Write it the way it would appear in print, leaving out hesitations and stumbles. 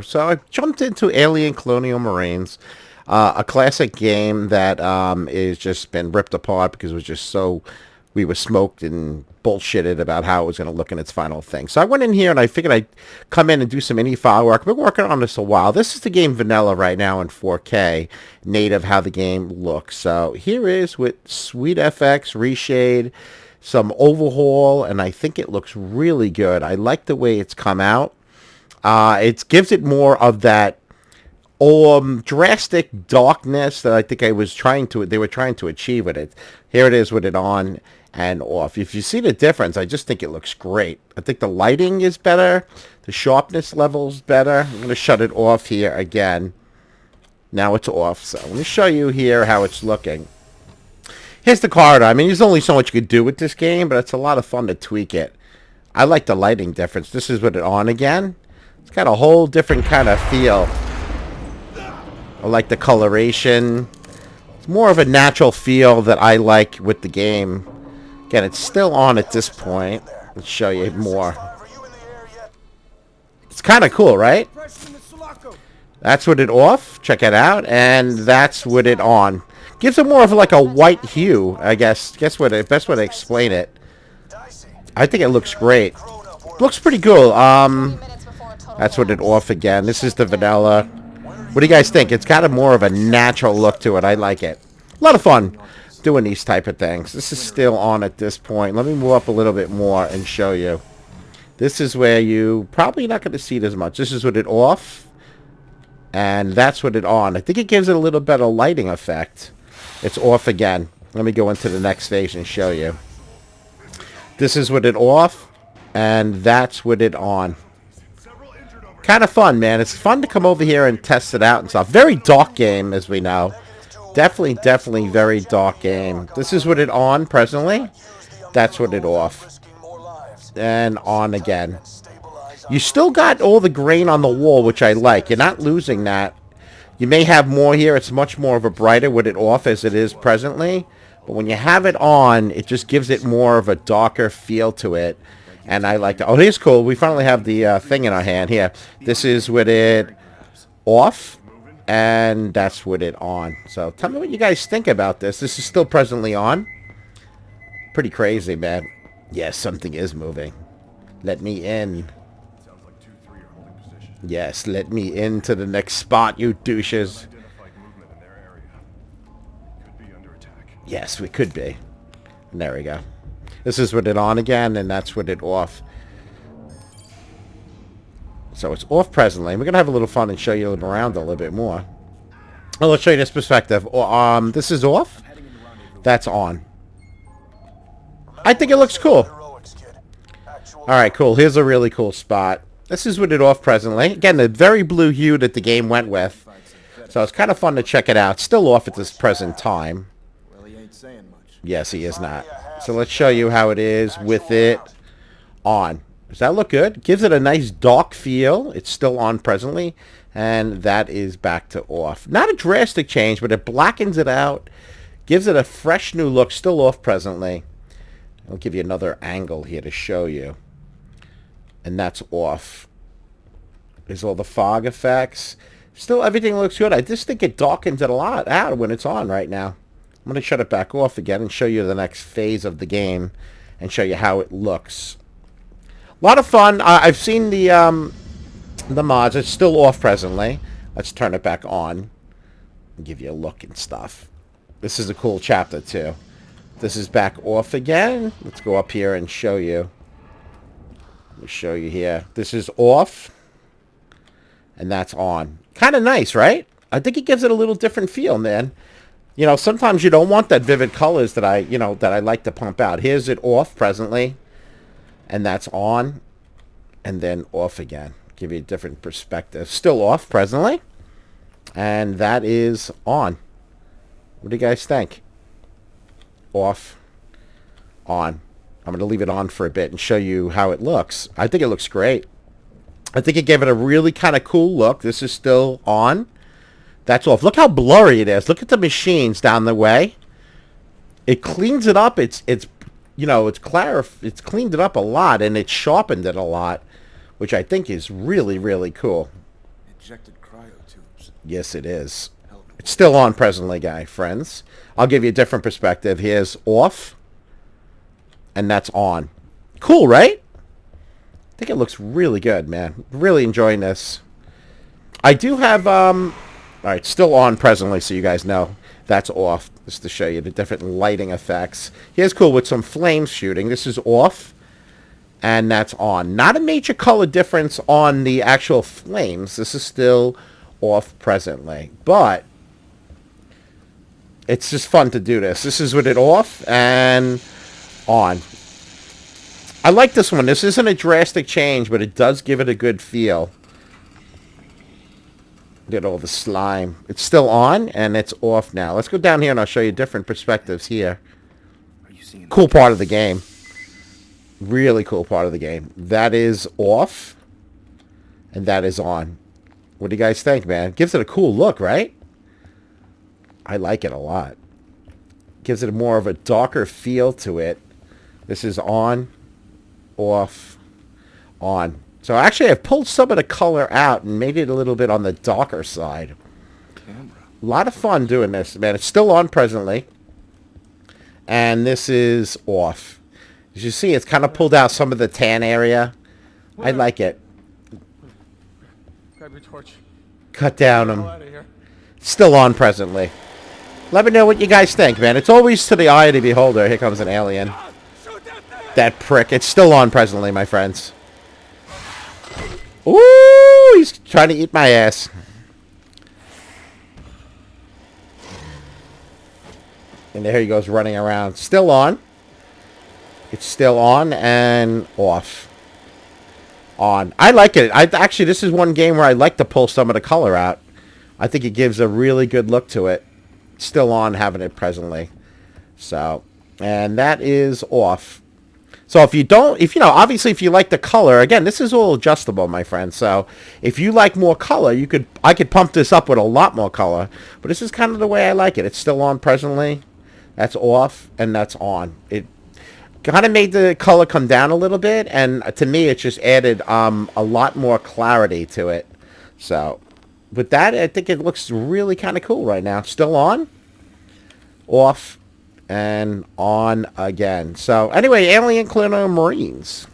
So I jumped into Alien Colonial Marines, a classic game that is just been ripped apart because it was just so we were smoked and bullshitted about how it was going to look in its final thing. So I went in here and I figured I'd come in and do some indie file work. I've been working on this a while. This is the game vanilla right now in 4K, native how the game looks. So here is with SweetFX, ReShade, some overhaul, and I think it looks really good. I like the way it's come out. It gives it more of that drastic darkness that I think they were trying to achieve with it. Here it is with it on and off. If you see the difference, I just think it looks great. I think the lighting is better. The sharpness level's better. I'm going to shut it off here again. Now it's off. So let me show you here how it's looking. Here's the corridor. I mean, there's only so much you could do with this game, but it's a lot of fun to tweak it. I like the lighting difference. This is with it on again. It's got a whole different kind of feel. I like the coloration. It's more of a natural feel that I like with the game. Again, it's still on at this point. Let's show you more. It's kind of cool, right? That's with it off. Check it out. And that's with it on. Gives it more of like a white hue, I guess. Best way to explain it. I think it looks great. Looks pretty cool. That's with it off again. This is the vanilla. What do you guys think? It's got a more of a natural look to it. I like it. A lot of fun doing these type of things. This is still on at this point. Let me move up a little bit more and show you. This is where you probably not going to see it as much. This is with it off. And that's with it on. I think it gives it a little better lighting effect. It's off again. Let me go into the next phase and show you. This is with it off. And that's with it on. Kind of fun, man. It's fun to come over here and test it out and stuff. Very dark game, as we know. Definitely very dark game. This is with it on presently. That's with it off. And on again. You still got all the grain on the wall, which I like. You're not losing that. You may have more here. It's much more of a brighter with it off as it is presently. But when you have it on, it just gives it more of a darker feel to it. And I like that. Oh, here's cool. We finally have the thing in our hand here. This is with it off. And that's with it on. So tell me what you guys think about this. This is still presently on. Pretty crazy, man. Yes, something is moving. Let me in. Yes, let me into the next spot, you douches. Yes, we could be. And there we go. This is with it on again, and that's with it off. So it's off presently. We're going to have a little fun and show you around a little bit more. Well, let's show you this perspective. This is off. That's on. I think it looks cool. Alright, cool. Here's a really cool spot. This is with it off presently. Again, the very blue hue that the game went with. So it's kind of fun to check it out. It's still off at this present time. Yes, he is not. So let's show you how it is with it on. Does that look good? Gives it a nice dark feel. It's still on presently. And that is back to off. Not a drastic change, but it blackens it out. Gives it a fresh new look. Still off presently. I'll give you another angle here to show you. And that's off. There's all the fog effects. Still, everything looks good. I just think it darkens it a lot out when it's on right now. I'm going to shut it back off again and show you the next phase of the game and show you how it looks. A lot of fun. I've seen the mods. It's still off presently. Let's turn it back on and give you a look and stuff. This is a cool chapter too. This is back off again. Let's go up here and show you. Let me show you here. This is off. And that's on. Kind of nice, right? I think it gives it a little different feel, man. You know, sometimes you don't want that vivid colors that I like to pump out. Here's it off presently. And that's on. And then off again. Give you a different perspective. Still off presently. And that is on. What do you guys think? Off. On. I'm going to leave it on for a bit and show you how it looks. I think it looks great. I think it gave it a really kind of cool look. This is still on. That's off. Look how blurry it is. Look at the machines down the way. It cleans it up. It's cleaned it up a lot, and it sharpened it a lot, which I think is really, really cool. Ejected cryotubes. Yes, it is. It's still on presently, friends. I'll give you a different perspective. Here's off, and that's on. Cool, right? I think it looks really good, man. Really enjoying this. I do have, all right, still on presently, so you guys know that's off. Just to show you the different lighting effects. Here's cool with some flames shooting. This is off, and that's on. Not a major color difference on the actual flames. This is still off presently, but it's just fun to do this. This is with it off and on. I like this one. This isn't a drastic change, but it does give it a good feel. Get all the slime. It's still on, and it's off now. Let's go down here, and I'll show you different perspectives here. Cool part of the game. Really cool part of the game. That is off, and that is on. What do you guys think, man? Gives it a cool look, right? I like it a lot. Gives it more of a darker feel to it. This is on, off, on. So actually I've pulled some of the color out and made it a little bit on the darker side. A lot of fun doing this, man. It's still on presently. And this is off. As you see, it's kind of pulled out some of the tan area. I like it. Grab your torch. Cut down them. Still on presently. Let me know what you guys think, man. It's always to the eye of the beholder. Here comes an alien. That prick. It's still on presently, my friends. Ooh, he's trying to eat my ass. And there he goes running around. Still on. It's still on and off. On. I like it. Actually, this is one game where I like to pull some of the color out. I think it gives a really good look to it. Still on, having it presently. So, and that is off. So if you don't, obviously if you like the color, again, this is all adjustable, my friend. So if you like more color, I could pump this up with a lot more color. But this is kind of the way I like it. It's still on presently. That's off, and that's on. It kind of made the color come down a little bit, and to me, it just added a lot more clarity to it. So with that, I think it looks really kind of cool right now. Still on, off, and on again. So anyway, Alien Colonial Marines.